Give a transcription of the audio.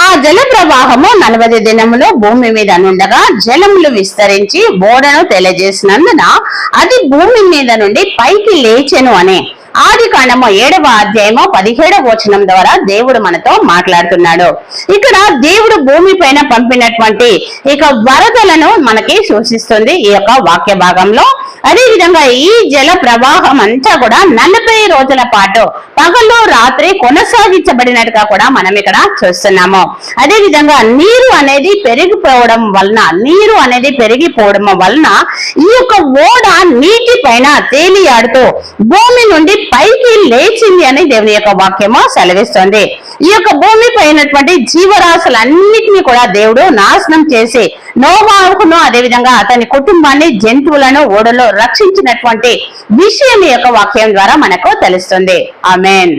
ఆ జల ప్రవాహము 40 దినములు భూమి మీద నుండగా జలములు విస్తరించి ఓడను తెలియజేసినందున అది భూమి మీద నుండి పైకి లేచెను అనే ఆది కాండము 7వ అధ్యాయము 17వ వచనం ద్వారా దేవుడు మనతో మాట్లాడుతున్నాడు. ఇక్కడ దేవుడు భూమి పైన పంపినటువంటి ఇక వరదలను మనకి సూచిస్తుంది ఈ యొక్క వాక్య భాగంలో. అదే విధంగా ఈ జల ప్రవాహం అంతా కూడా 40 రోజుల పాటు పగలు రాత్రి కొనసాగించబడినట్టుగా కూడా మనం ఇక్కడ చూస్తున్నాము. అదే విధంగా నీరు అనేది పెరిగిపోవడం వలన ఈ యొక్క ఓడ నీటి పైన తేలియాడుతూ భూమి నుండి పైకి లేచింది అని దేవుని యొక్క వాక్యము సెలవిస్తుంది. ఈ యొక్క భూమి పైనటువంటి జీవరాశులన్నిటినీ కూడా దేవుడు నాశనం చేసి నోవాహును అదేవిధంగా అతని కుటుంబాన్ని జంతువులను ఓడలో రక్షించినటువంటి విషయం ఈ యొక్క వాక్యం ద్వారా మనకు తెలుస్తుంది. ఆమేన్.